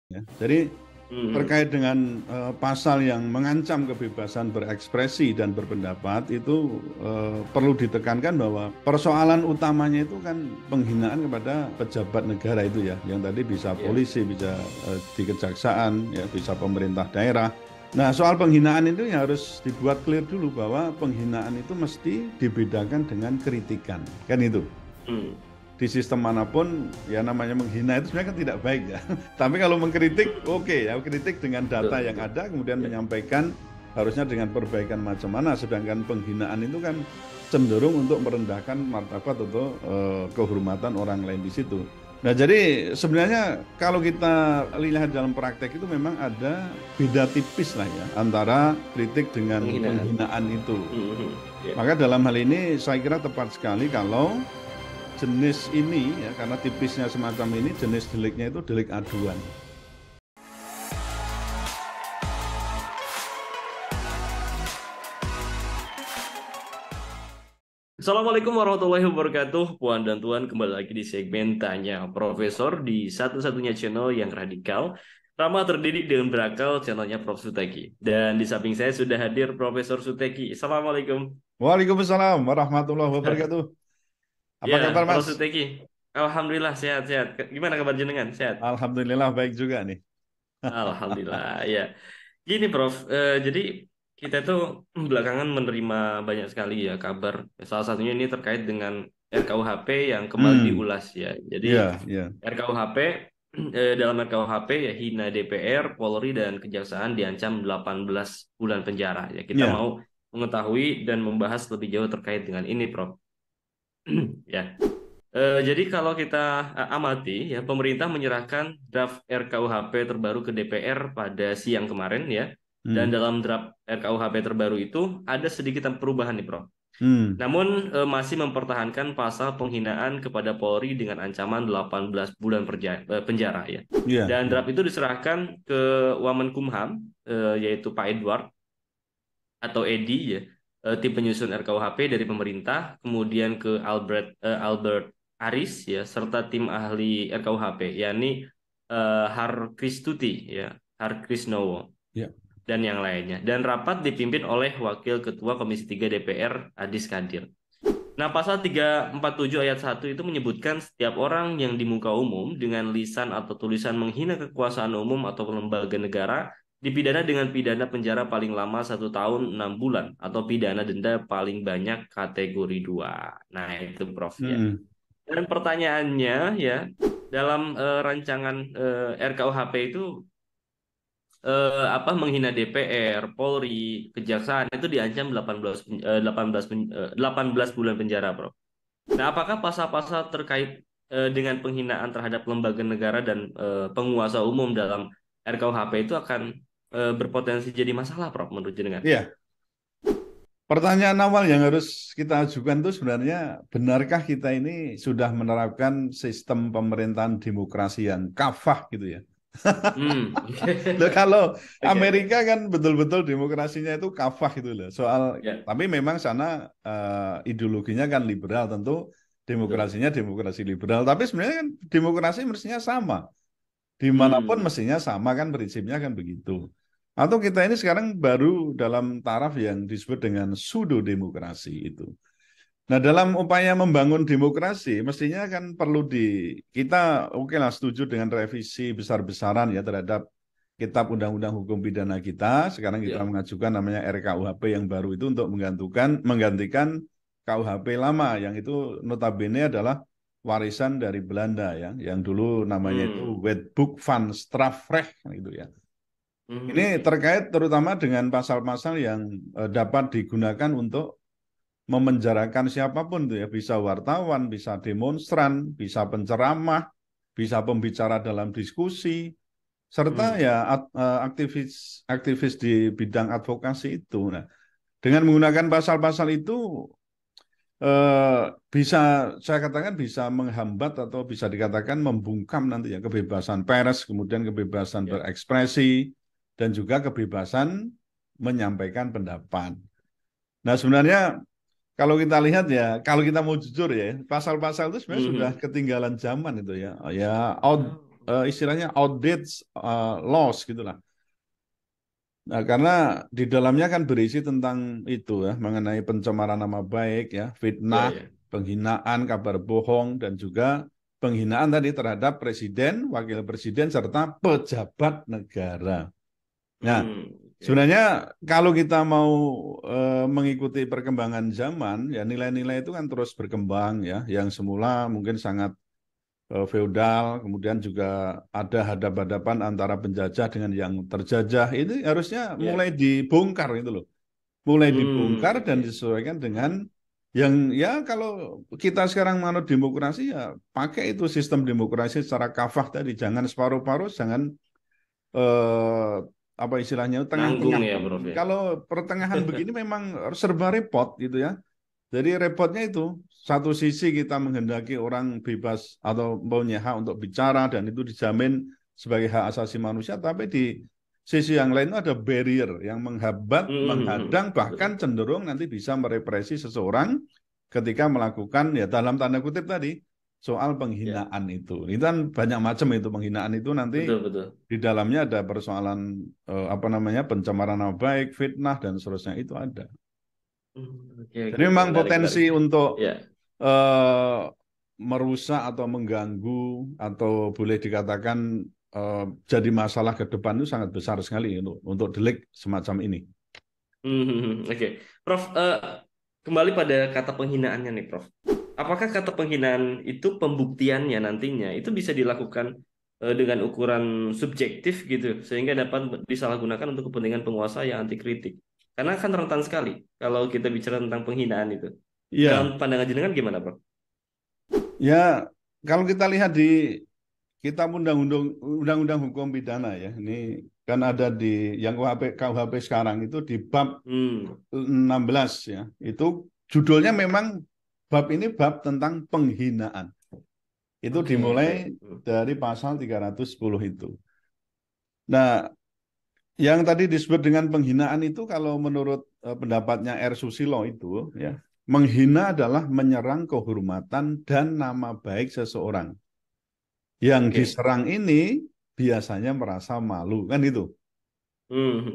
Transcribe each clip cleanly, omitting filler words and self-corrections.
Ya. Jadi Hmm. terkait dengan pasal yang mengancam kebebasan berekspresi dan berpendapat itu perlu ditekankan bahwa persoalan utamanya itu kan penghinaan kepada pejabat negara itu ya, yang tadi bisa Ya. polisi, bisa di kejaksaan, ya bisa pemerintah daerah. Nah, soal penghinaan itu ya harus dibuat clear dulu bahwa penghinaan itu mesti dibedakan dengan kritikan, kan itu Hmm. di sistem manapun ya namanya menghina itu sebenarnya kan tidak baik ya. Tapi kalau mengkritik, oke ya kritik dengan data Betul, yang betul. ada kemudian Ya. menyampaikan harusnya dengan perbaikan macam mana. Sedangkan penghinaan itu kan cenderung untuk merendahkan martabat atau kehormatan orang lain di situ. Nah jadi sebenarnya kalau kita lihat dalam praktek itu memang ada beda tipis lah ya antara kritik dengan Penghinaan. penghinaan itu. Ya. Maka dalam hal ini saya kira tepat sekali kalau jenis ini ya karena tipisnya semacam ini jenis deliknya itu delik aduan. Assalamualaikum warahmatullahi wabarakatuh, Puan dan Tuan. Kembali lagi di segmen Tanya Profesor di satu-satunya channel yang radikal, ramah terdidik dan berakal, channelnya Prof. Suteki. Dan di samping saya sudah hadir Profesor Suteki. Assalamualaikum. Waalaikumsalam warahmatullahi wabarakatuh. Apa kabar Ya, Prof. Mas? Suteki. Alhamdulillah sehat-sehat. Gimana kabar jenengan? Sehat? Alhamdulillah baik juga nih. Alhamdulillah. Ya. Gini, Prof. Jadi kita tuh belakangan menerima banyak sekali ya kabar. Salah satunya ini terkait dengan RKUHP yang kembali Hmm, diulas ya. Jadi ya, ya, RKUHP dalam RKUHP ya hina DPR, Polri dan Kejaksaan diancam 18 bulan penjara ya. Kita ya, mau mengetahui dan membahas lebih jauh terkait dengan ini, Prof. Ya. Jadi kalau kita amati ya pemerintah menyerahkan draft RKUHP terbaru ke DPR pada siang kemarin ya. Dan hmm, dalam draft RKUHP terbaru itu ada sedikit perubahan nih, Prof. hmm, Namun masih mempertahankan pasal penghinaan kepada Polri dengan ancaman 18 bulan penjara ya. ya, Dan ya, draft itu diserahkan ke Wamenkumham yaitu Pak Edward atau Edi ya, tim penyusun RKUHP dari pemerintah, kemudian ke Albert Aris ya, serta tim ahli RKUHP, yakni Har Kristuti ya, Har Krisnowo ya, dan yang lainnya. Dan rapat dipimpin oleh Wakil Ketua Komisi 3 DPR Adis Kadir. Nah, pasal 347 ayat 1 itu menyebutkan setiap orang yang di muka umum dengan lisan atau tulisan menghina kekuasaan umum atau lembaga negara dipidana dengan pidana penjara paling lama 1 tahun 6 bulan atau pidana denda paling banyak kategori 2. Nah, itu Prof ya. hmm, Dan pertanyaannya ya, dalam rancangan RKUHP itu menghina DPR, Polri, Kejaksaan itu diancam 18 bulan penjara, Prof. Nah, apakah pasal-pasal terkait dengan penghinaan terhadap lembaga negara dan penguasa umum dalam RKUHP itu akan berpotensi jadi masalah, Prof, menurut jenengan? ya. Pertanyaan awal yang harus kita ajukan itu sebenarnya benarkah kita ini sudah menerapkan sistem pemerintahan demokrasi yang kafah gitu ya? Hmm, Loh, kalau oke, oke. Amerika kan betul-betul demokrasinya itu kafah gitu loh. Soal Ya, tapi memang sana ideologinya kan liberal tentu betul. demokrasinya demokrasi liberal. Tapi sebenarnya kan demokrasi mestinya sama. Dimanapun Hmm, mestinya sama kan prinsipnya kan begitu. Atau kita ini sekarang baru dalam taraf yang disebut dengan pseudo demokrasi itu. Nah, dalam upaya membangun demokrasi, mestinya kan perlu kita oke lah setuju dengan revisi besar-besaran ya terhadap Kitab Undang-Undang Hukum Pidana kita. Sekarang kita ya. mengajukan namanya RKUHP yang baru itu untuk menggantikan KUHP lama yang itu notabene adalah warisan dari Belanda ya, yang dulu namanya itu Hmm, Wetboek van Strafrecht gitu ya. Ini hmm, terkait terutama dengan pasal-pasal yang dapat digunakan untuk memenjarakan siapapun tuh ya, bisa wartawan, bisa demonstran, bisa penceramah, bisa pembicara dalam diskusi, serta hmm, ya aktivis aktivis di bidang advokasi itu. Nah, dengan menggunakan pasal-pasal itu eh, bisa saya katakan bisa menghambat atau bisa dikatakan membungkam nanti ya kebebasan pers, kemudian kebebasan ya. berekspresi dan juga kebebasan menyampaikan pendapat. Nah, sebenarnya kalau kita lihat ya, kalau kita mau jujur ya, pasal-pasal itu sebenarnya sudah Hmm, ketinggalan zaman itu ya. Ya out oh, istilahnya outdated laws gitulah. Nah, karena di dalamnya kan berisi tentang itu ya, mengenai pencemaran nama baik ya, Ya, fitnah, ya. penghinaan, kabar bohong, dan juga penghinaan tadi terhadap presiden, wakil presiden, serta pejabat negara. Nah, Oke. sebenarnya kalau kita mau mengikuti perkembangan zaman, ya nilai-nilai itu kan terus berkembang ya, yang semula mungkin sangat feodal, kemudian juga ada hadap-hadapan antara penjajah dengan yang terjajah. Ini harusnya Ya. mulai dibongkar itu loh. Mulai dibongkar dan Oke. disesuaikan dengan yang ya kalau kita sekarang manut demokrasi ya pakai itu sistem demokrasi secara kafah tadi. Jangan separuh-paruh, jangan eh, apa istilahnya Nanggung tengah-tengah. ya, Prof ya. Kalau pertengahan begini memang serba repot gitu ya. Jadi repotnya itu, satu sisi kita menghendaki orang bebas atau punya hak untuk bicara dan itu dijamin sebagai hak asasi manusia, tapi di sisi yang lain ada barrier yang menghambat, menghadang, bahkan Betul. cenderung nanti bisa merepresi seseorang ketika melakukan ya dalam tanda kutip tadi soal Ya, penghinaan itu. Itu kan banyak macam itu penghinaan itu nanti betul betul. di dalamnya ada persoalan apa namanya pencemaran nama baik, fitnah dan seterusnya itu ada. Oke Jadi oke oke, memang menarik menarik. potensi untuk Ya. eh, merusak atau mengganggu atau boleh dikatakan eh, jadi masalah ke depan itu sangat besar sekali untuk delik semacam ini. Oke, Prof. Kembali pada kata penghinaannya nih, Prof. Apakah kata penghinaan itu pembuktiannya nantinya itu bisa dilakukan dengan ukuran subjektif gitu, sehingga dapat disalahgunakan untuk kepentingan penguasa yang anti kritik? Karena kan rentan sekali kalau kita bicara tentang penghinaan itu. Dalam Iya, pandangan jenengan gimana, Prof? ya kalau kita lihat di Kitab Undang-Undang Hukum Pidana ya, ini kan ada di yang KUHP sekarang itu di bab Hmm, 16 ya. Itu judulnya memang bab ini bab tentang penghinaan. Itu oke dimulai baik. dari pasal 310 itu. Nah, yang tadi disebut dengan penghinaan itu kalau menurut pendapatnya R. Susilo itu ya, menghina adalah menyerang kehormatan dan nama baik seseorang. Yang Oke. diserang ini biasanya merasa malu, kan itu.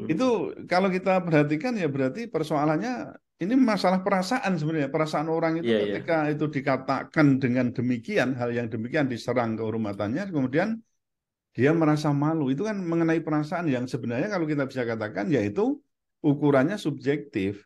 Itu Hmm, kalau kita perhatikan ya berarti persoalannya ini masalah perasaan sebenarnya. Perasaan orang itu iya iya. ketika itu dikatakan dengan demikian, hal yang demikian diserang kehormatannya, kemudian dia merasa malu. Itu kan mengenai perasaan yang sebenarnya kalau kita bisa katakan yaitu ukurannya subjektif.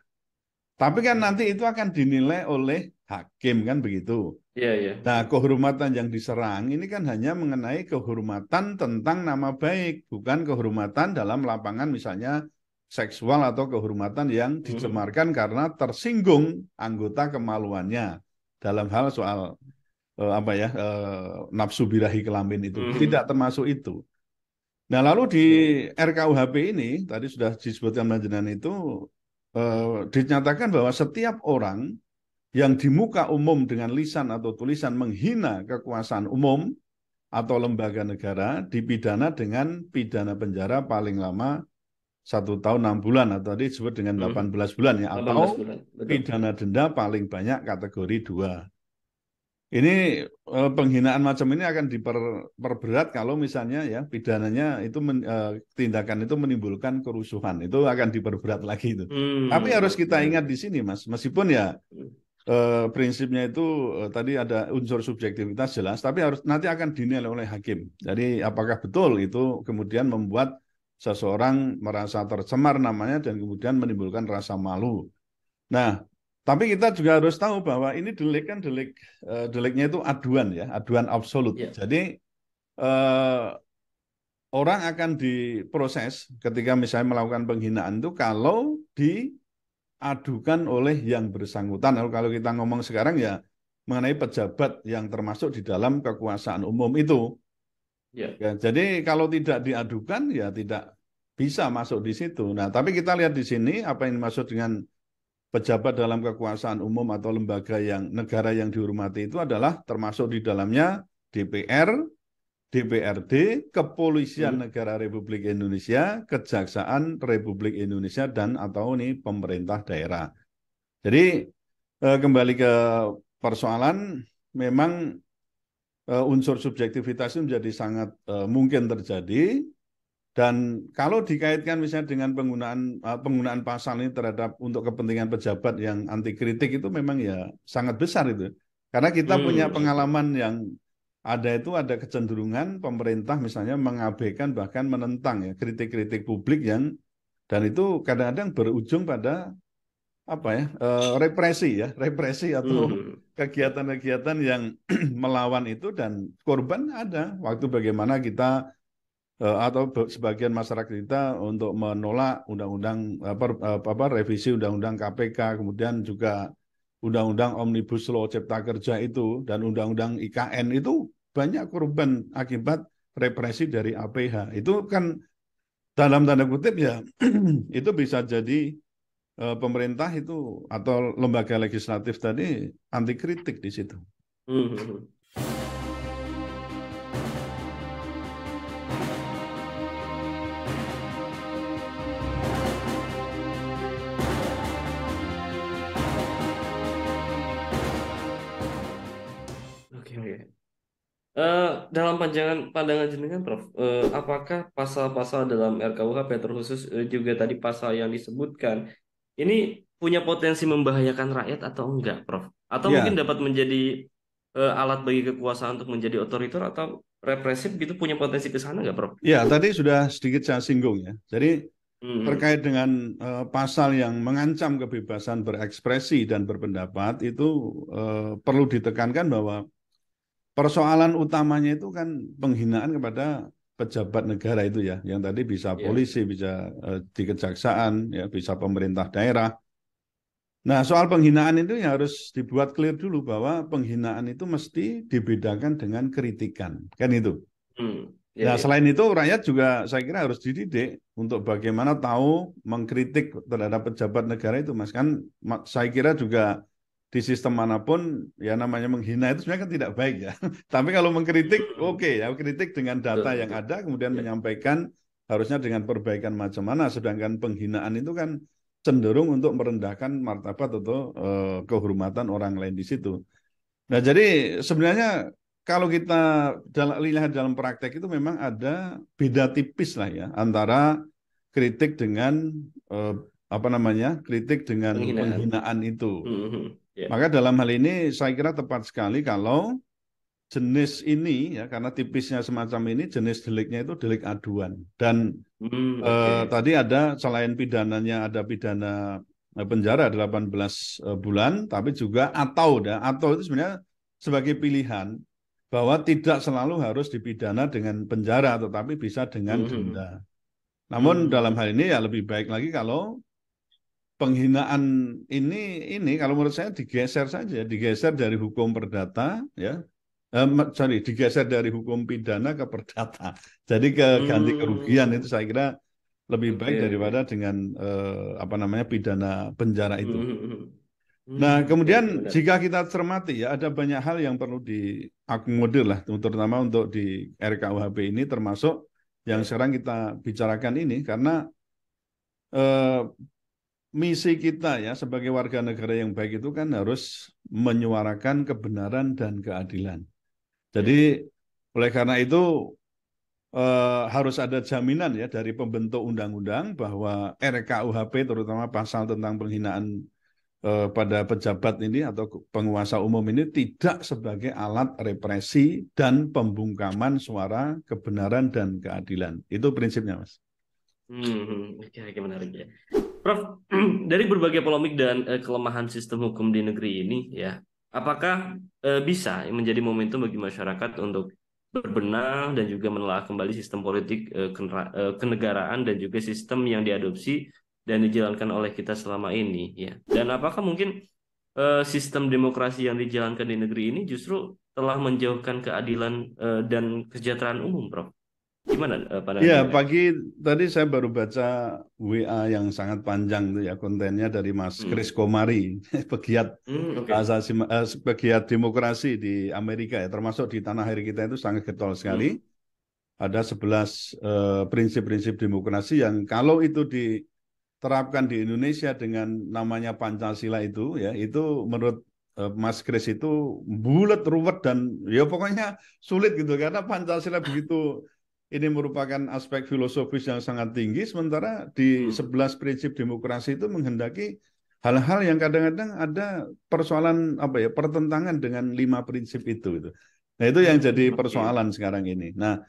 Tapi kan nanti Oke. itu akan dinilai oleh hakim kan begitu. Iya iya. Nah, kehormatan yang diserang ini kan hanya mengenai kehormatan tentang nama baik, bukan kehormatan dalam lapangan misalnya seksual atau kehormatan yang Hmm, dicemarkan karena tersinggung anggota kemaluannya dalam hal soal apa ya nafsu birahi kelamin itu tidak hmm. termasuk itu. Nah, lalu di Iya iya. RKUHP ini tadi sudah disebutkan Manjenan itu dinyatakan bahwa setiap orang yang di muka umum dengan lisan atau tulisan menghina kekuasaan umum atau lembaga negara dipidana dengan pidana penjara paling lama 1 tahun 6 bulan atau tadi disebut dengan Hmm. 18 bulan ya atau 18 bulan, betul. pidana denda paling banyak kategori 2. Ini penghinaan macam ini akan diperberat kalau misalnya ya pidananya itu tindakan itu menimbulkan kerusuhan. Itu akan diperberat lagi itu. Tapi harus Oke kita ingat oke. di sini Mas, meskipun ya prinsipnya itu tadi ada unsur subjektivitas jelas, tapi harus nanti akan dinilai oleh hakim. Jadi apakah betul itu kemudian membuat seseorang merasa tercemar namanya dan kemudian menimbulkan rasa malu. Nah, tapi kita juga harus tahu bahwa ini delik kan deliknya itu aduan ya, aduan absolut. Ya. Jadi eh, orang akan diproses ketika misalnya melakukan penghinaan itu kalau diadukan oleh yang bersangkutan. Kalau kita ngomong sekarang ya mengenai pejabat yang termasuk di dalam kekuasaan umum itu. Ya. Ya, jadi kalau tidak diadukan ya tidak bisa masuk di situ. Nah, tapi kita lihat di sini apa yang dimaksud dengan pejabat dalam kekuasaan umum atau lembaga yang negara yang dihormati itu adalah termasuk di dalamnya DPR, DPRD, Kepolisian Hmm. Negara Republik Indonesia, Kejaksaan Republik Indonesia dan atau ini pemerintah daerah. Jadi kembali ke persoalan memang unsur subjektivitas itu menjadi sangat mungkin terjadi. Dan kalau dikaitkan misalnya dengan penggunaan pasal ini terhadap untuk kepentingan pejabat yang anti kritik itu memang ya sangat besar itu. Karena kita punya Oke. pengalaman yang ada kecenderungan pemerintah misalnya mengabaikan bahkan menentang ya kritik-kritik publik yang dan itu kadang-kadang berujung pada apa ya represi atau Hmm. kegiatan-kegiatan yang melawan itu dan korban ada waktu bagaimana kita atau sebagian masyarakat kita untuk menolak undang-undang revisi undang-undang KPK kemudian juga undang-undang Omnibus Law Cipta Kerja itu dan undang-undang IKN itu banyak korban akibat represi dari APH itu kan dalam tanda kutip ya itu bisa jadi pemerintah itu atau lembaga legislatif tadi anti kritik di situ. Hmm. Oke, oke. Dalam pandangan jenengan, Prof, apakah pasal-pasal dalam RKUHP terkhusus juga tadi pasal yang disebutkan ini punya potensi membahayakan rakyat atau enggak, Prof? Atau mungkin Ya, dapat menjadi alat bagi kekuasaan untuk menjadi otoriter atau represif gitu punya potensi ke sana enggak, Prof? ya tadi sudah sedikit saya singgung ya. Jadi Hmm, terkait dengan pasal yang mengancam kebebasan berekspresi dan berpendapat itu perlu ditekankan bahwa persoalan utamanya itu kan penghinaan kepada pejabat negara itu ya, yang tadi bisa ya. polisi, bisa di kejaksaan, ya bisa pemerintah daerah. Nah, soal penghinaan itu ya harus dibuat clear dulu bahwa penghinaan itu mesti dibedakan dengan kritikan, kan itu. Ya, Nah, ya. selain itu rakyat juga saya kira harus dididik untuk bagaimana tahu mengkritik terhadap pejabat negara itu, Mas. Kan saya kira juga di sistem manapun ya namanya menghina itu sebenarnya kan tidak baik ya. Tapi kalau mengkritik, Hmm, oke ya, kritik dengan data betul, yang betul. ada kemudian Ya. menyampaikan harusnya dengan perbaikan macam mana. Sedangkan penghinaan itu kan cenderung untuk merendahkan martabat atau kehormatan orang lain di situ. Nah, jadi sebenarnya kalau kita lihat dalam praktek itu memang ada beda tipis lah ya antara kritik dengan eh, apa namanya kritik dengan Penghinaan. penghinaan itu. Ya. Maka dalam hal ini saya kira tepat sekali kalau jenis ini ya karena tipisnya semacam ini jenis deliknya itu delik aduan dan Oke. tadi ada selain pidananya ada pidana penjara 18 bulan, tapi juga atau itu sebenarnya sebagai pilihan bahwa tidak selalu harus dipidana dengan penjara, tetapi bisa dengan Hmm, denda. Namun dalam hmm, hal ini ya lebih baik lagi kalau penghinaan ini kalau menurut saya digeser dari hukum perdata ya. Digeser dari hukum pidana ke perdata. Jadi ke ganti kerugian itu hmm. saya kira lebih baik Oke, oke. daripada dengan apa namanya pidana penjara itu. Hmm, Nah, oke, kemudian oke, menarik. jika kita cermati ya ada banyak hal yang perlu diakomodir lah, terutama untuk di RKUHP ini termasuk yang Ya. sekarang kita bicarakan ini karena eh, misi kita ya sebagai warga negara yang baik itu kan harus menyuarakan kebenaran dan keadilan. Jadi Ya. oleh karena itu harus ada jaminan ya dari pembentuk undang-undang bahwa RKUHP terutama pasal tentang penghinaan pada pejabat ini atau penguasa umum ini tidak sebagai alat represi dan pembungkaman suara kebenaran dan keadilan. Itu prinsipnya, Mas. Oke, oke, menarik ya. Prof, dari berbagai polemik dan kelemahan sistem hukum di negeri ini, ya, apakah bisa menjadi momentum bagi masyarakat untuk berbenah dan juga menelaah kembali sistem politik kenegaraan dan juga sistem yang diadopsi dan dijalankan oleh kita selama ini, ya? Dan apakah mungkin sistem demokrasi yang dijalankan di negeri ini justru telah menjauhkan keadilan dan kesejahteraan umum, Prof? Gimana pandangan Ya, jenengan? pagi tadi saya baru baca WA yang sangat panjang itu ya kontennya dari Mas Chris Hmm. Komari, pegiat Oke. pegiat demokrasi di Amerika ya, termasuk di tanah air kita itu sangat getol sekali. Hmm. Ada 11 prinsip-prinsip demokrasi yang kalau itu diterapkan di Indonesia dengan namanya Pancasila itu ya, itu menurut Mas Kris itu bulat, ruwet, dan ya pokoknya sulit gitu. Karena Pancasila begitu, ini merupakan aspek filosofis yang sangat tinggi, sementara di 11 prinsip demokrasi itu menghendaki hal-hal yang kadang-kadang ada persoalan apa ya, pertentangan dengan 5 prinsip itu gitu. Nah, itu yang jadi Oke. persoalan sekarang ini. Nah,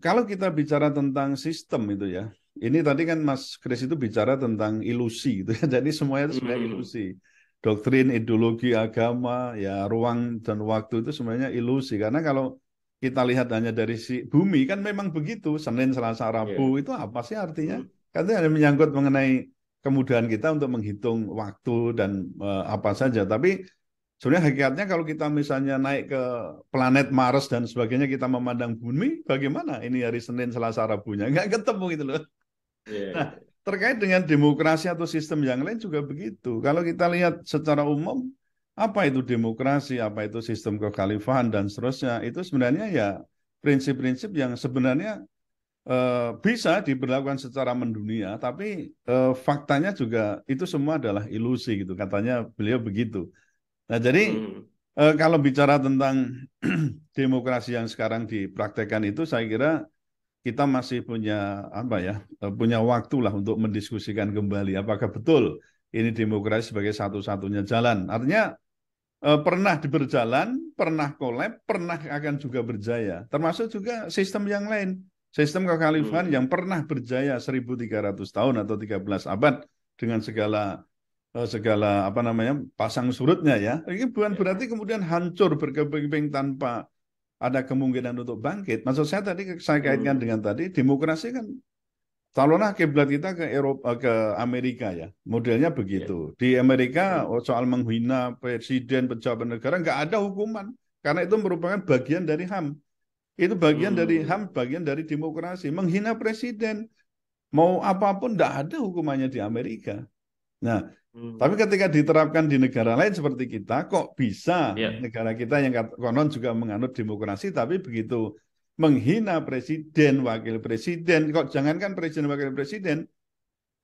kalau kita bicara tentang sistem itu ya, ini tadi kan Mas Kris itu bicara tentang ilusi gitu ya. Jadi semuanya itu sebenarnya ilusi. Doktrin, ideologi, agama, ya ruang dan waktu itu sebenarnya ilusi. Karena kalau kita lihat hanya dari si bumi kan memang begitu. Senin, Selasa, Iya. Rabu itu apa sih artinya? Kan itu hanya menyangkut mengenai kemudahan kita untuk menghitung waktu dan apa saja. Tapi sebenarnya hakikatnya kalau kita misalnya naik ke planet Mars dan sebagainya, kita memandang bumi, bagaimana ini hari Senin, Selasa, Rabunya? Nggak ketemu gitu loh. Iya, Nah, iya. terkait dengan demokrasi atau sistem yang lain juga begitu. Kalau kita lihat secara umum, apa itu demokrasi, apa itu sistem kekhalifahan, dan seterusnya, itu sebenarnya ya prinsip-prinsip yang sebenarnya bisa diberlakukan secara mendunia, tapi faktanya juga itu semua adalah ilusi gitu. Katanya beliau begitu. Nah, jadi Hmm. kalau bicara tentang demokrasi yang sekarang dipraktekkan itu, saya kira kita masih punya apa ya, punya waktu lah untuk mendiskusikan kembali apakah betul ini demokrasi sebagai satu-satunya jalan. Artinya pernah berjalan, pernah kolab, pernah akan juga berjaya. Termasuk juga sistem yang lain, sistem kekhalifahan yang pernah berjaya 1.300 tahun atau 13 abad dengan segala apa namanya pasang surutnya ya. Ini bukan Ya. berarti kemudian hancur berkeping-keping tanpa ada kemungkinan untuk bangkit. Maksud saya tadi saya kaitkan dengan tadi demokrasi kan calonlah kiblat kita ke Eropa, ke Amerika ya. Modelnya Ya. begitu. Di Amerika Hmm. soal menghina presiden, pejabat negara nggak ada hukuman karena itu merupakan bagian dari HAM. Itu bagian dari Hmm. HAM, bagian dari demokrasi. Menghina presiden mau apapun nggak ada hukumannya di Amerika. Nah, Hmm. tapi ketika diterapkan di negara lain seperti kita, kok bisa Ya. negara kita yang konon juga menganut demokrasi, tapi begitu menghina presiden, wakil presiden, kok jangankan presiden, wakil presiden,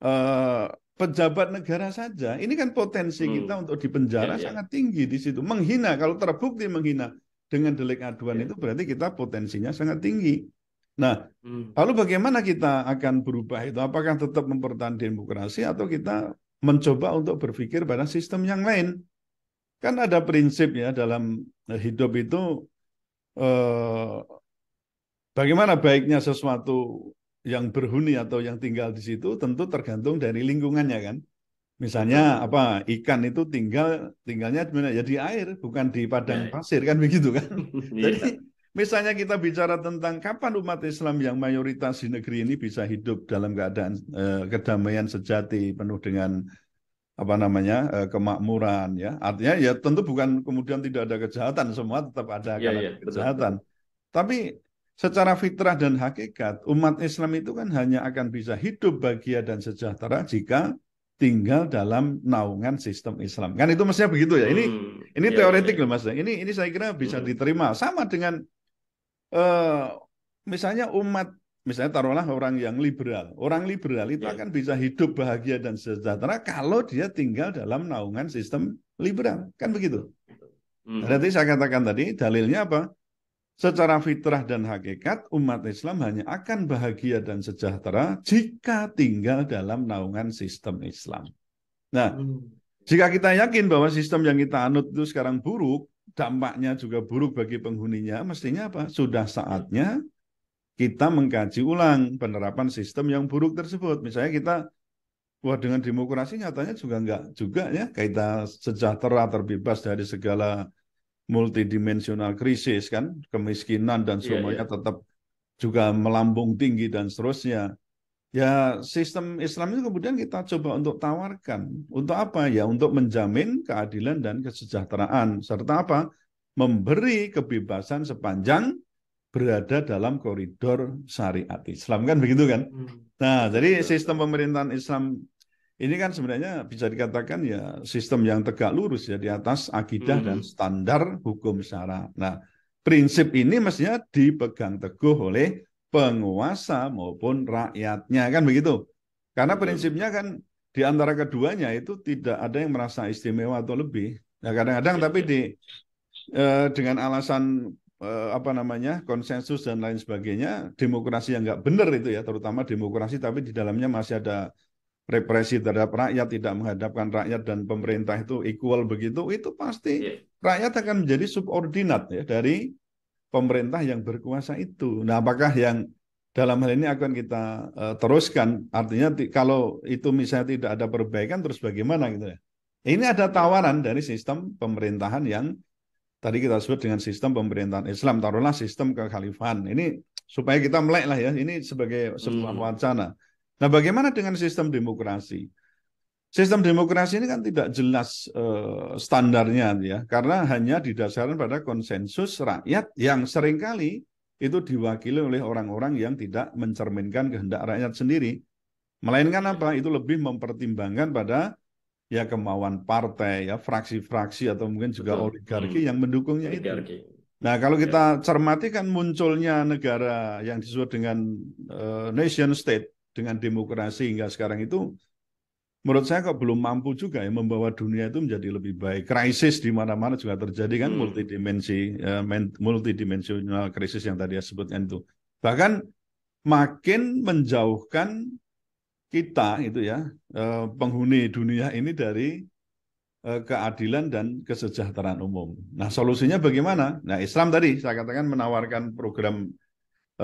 eh, pejabat negara saja, ini kan potensi kita Hmm. untuk Ya, dipenjara ya. sangat tinggi di situ. Menghina, kalau terbukti menghina dengan delik aduan Ya. itu berarti kita potensinya sangat tinggi. Nah, Hmm. lalu bagaimana kita akan berubah itu? Apakah tetap mempertahankan demokrasi atau kita mencoba untuk berpikir pada sistem yang lain? Kan ada prinsip ya dalam hidup itu, eh, bagaimana baiknya sesuatu yang berhuni atau yang tinggal di situ tentu tergantung dari lingkungannya kan. Betul, Misalnya betul. apa, ikan itu tinggalnya di mana? Ya di air, bukan di padang Ya. pasir kan begitu kan. Jadi Iya. misalnya kita bicara tentang kapan umat Islam yang mayoritas di negeri ini bisa hidup dalam keadaan kedamaian sejati penuh dengan apa namanya kemakmuran ya. Artinya ya tentu bukan kemudian tidak ada kejahatan, semua tetap ada Iya, akan iya. ada Betul, kejahatan. betul. Tapi secara fitrah dan hakikat, umat Islam itu kan hanya akan bisa hidup bahagia dan sejahtera jika tinggal dalam naungan sistem Islam. Kan itu mestinya begitu ya. Ini Iya, iya, teoretik iya. loh Mas. Ini saya kira bisa Hmm. diterima. Sama dengan eh, misalnya umat, misalnya taruhlah orang yang liberal. Orang liberal itu Iya. akan bisa hidup bahagia dan sejahtera kalau dia tinggal dalam naungan sistem liberal. Kan begitu. Berarti Hmm. saya katakan tadi, dalilnya apa? Secara fitrah dan hakikat, umat Islam hanya akan bahagia dan sejahtera jika tinggal dalam naungan sistem Islam. Nah, Hmm. jika kita yakin bahwa sistem yang kita anut itu sekarang buruk, dampaknya juga buruk bagi penghuninya, mestinya apa? Sudah Ya. saatnya kita mengkaji ulang penerapan sistem yang buruk tersebut. Misalnya kita, wah dengan demokrasi nyatanya juga enggak juga ya, kita sejahtera terbebas dari segala multidimensional krisis kan, kemiskinan dan Iya, semuanya iya. tetap juga melambung tinggi dan seterusnya. Ya sistem Islam itu kemudian kita coba untuk tawarkan. Untuk apa? Ya untuk menjamin keadilan dan kesejahteraan. Serta apa? Memberi kebebasan sepanjang berada dalam koridor syariat Islam. Kan begitu kan? Hmm. Nah, Betul, jadi betul, betul. sistem pemerintahan Islam ini kan sebenarnya bisa dikatakan ya sistem yang tegak lurus ya di atas akidah dan Hmm. standar hukum syara. Nah, prinsip ini mestinya dipegang teguh oleh penguasa maupun rakyatnya kan begitu. Karena Betul, prinsipnya betul. kan di antara keduanya itu tidak ada yang merasa istimewa atau lebih. Nah, kadang-kadang Oke, tapi oke. dengan alasan apa namanya konsensus dan lain sebagainya, demokrasi yang nggak benar itu ya, terutama demokrasi tapi di dalamnya masih ada represi terhadap rakyat, tidak menghadapkan rakyat dan pemerintah itu equal begitu, itu pasti Ya. rakyat akan menjadi subordinat ya dari pemerintah yang berkuasa itu. Nah, apakah yang dalam hal ini akan kita teruskan? Artinya kalau itu misalnya tidak ada perbaikan, terus bagaimana gitu ya? Ini ada Ya. tawaran dari sistem pemerintahan yang tadi kita sebut dengan sistem pemerintahan Islam, taruhlah sistem kekhalifahan. Ini supaya kita melek lah ya, ini sebagai sebuah Hmm. wacana. Nah, bagaimana dengan sistem demokrasi? Sistem demokrasi ini kan tidak jelas standarnya ya, karena hanya didasarkan pada konsensus rakyat yang seringkali itu diwakili oleh orang-orang yang tidak mencerminkan kehendak rakyat sendiri. Melainkan Ya. apa? Itu lebih mempertimbangkan pada ya kemauan partai, ya fraksi-fraksi atau mungkin juga Betul. oligarki yang mendukungnya itu. Oligarki. Nah, kalau Ya. kita cermati kan munculnya negara yang disebut dengan nation state dengan demokrasi hingga sekarang itu menurut saya kok belum mampu juga ya membawa dunia itu menjadi lebih baik. Krisis di mana-mana juga terjadi kan Hmm. multidimensi multidimensional krisis yang tadi saya sebutkan itu. Bahkan makin menjauhkan kita itu ya penghuni dunia ini dari keadilan dan kesejahteraan umum. Nah, solusinya bagaimana? Nah, Islam tadi saya katakan menawarkan program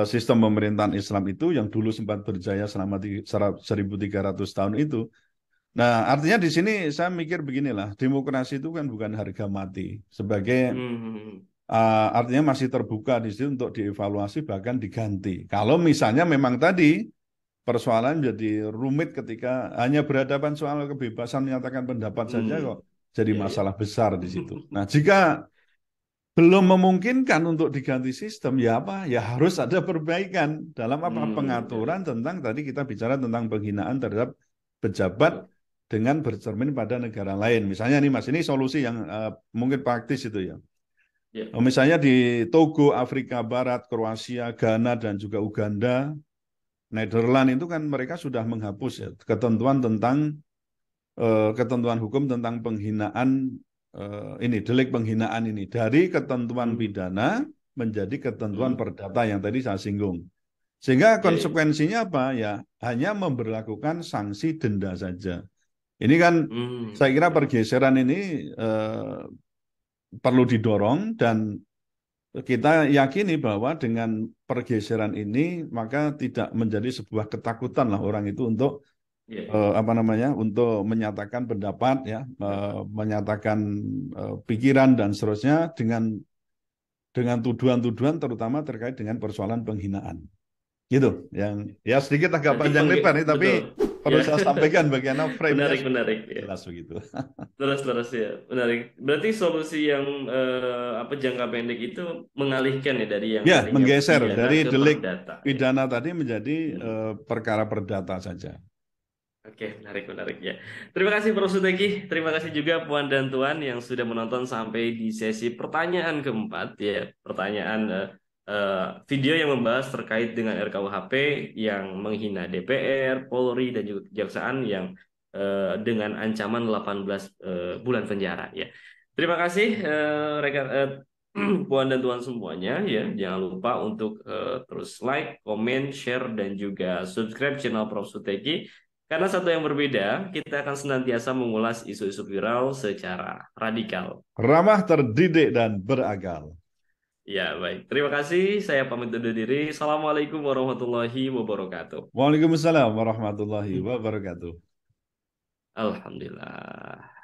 sistem pemerintahan Islam itu yang dulu sempat berjaya selama 1300 tahun itu. Nah, artinya di sini saya mikir beginilah, demokrasi itu kan bukan harga mati. Sebagai Hmm. artinya masih terbuka di situ untuk dievaluasi bahkan diganti. Kalau misalnya memang tadi persoalan jadi rumit ketika hanya berhadapan soal kebebasan menyatakan pendapat saja Hmm. kok jadi Ya, ya. masalah besar di situ. Nah, jika belum memungkinkan untuk diganti sistem, ya apa? Ya harus ada perbaikan dalam apa Ya, ya. pengaturan tentang tadi kita bicara tentang penghinaan terhadap pejabat Betul. dengan bercermin pada negara lain. Misalnya nih Mas, ini solusi yang mungkin praktis itu ya. Ya. Misalnya di Togo, Afrika Barat, Kroasia, Ghana dan juga Uganda, Nederland itu kan mereka sudah menghapus ya ketentuan tentang ketentuan hukum tentang penghinaan ini delik penghinaan ini dari ketentuan Hmm. pidana menjadi ketentuan Hmm. perdata yang tadi saya singgung. Sehingga Ya, ya. konsekuensinya apa? Ya hanya memberlakukan sanksi denda saja. Ini kan saya kira Ya. pergeseran ini perlu didorong dan kita yakini bahwa dengan pergeseran ini maka tidak menjadi sebuah ketakutan lah orang itu untuk Ya, ya. apa namanya untuk menyatakan pendapat ya Dapat. menyatakan pikiran dan seterusnya dengan tuduhan-tuduhan terutama terkait dengan persoalan penghinaan gitu yang ya sedikit agak Nanti panjang lebar nih tapi betul. perlu Ya. saya sampaikan bagaimana frame-nya Menarik, supaya menarik ya. jelas begitu. Terus ya, menarik. Berarti solusi yang apa jangka pendek itu mengalihkan ya dari yang Ya, tadinya menggeser pidana dari ke delik perdata ya. pidana tadi menjadi Hmm. perkara perdata saja. Oke, menarik, menarik ya. Terima kasih Prof. Suteki. Terima kasih juga Puan dan Tuan yang sudah menonton sampai di sesi pertanyaan keempat ya. Pertanyaan video yang membahas terkait dengan RKUHP yang menghina DPR, Polri dan juga Kejaksaan yang dengan ancaman 18 bulan penjara ya. Terima kasih rekan Puan dan Tuan semuanya ya. Jangan lupa untuk terus like, comment, share dan juga subscribe channel Prof. Suteki. Karena satu yang berbeda, kita akan senantiasa mengulas isu-isu viral secara radikal. Ramah, terdidik, dan berakal. Ya, baik. Terima kasih. Saya pamit undur diri. Assalamualaikum warahmatullahi wabarakatuh. Waalaikumsalam warahmatullahi wabarakatuh. Alhamdulillah.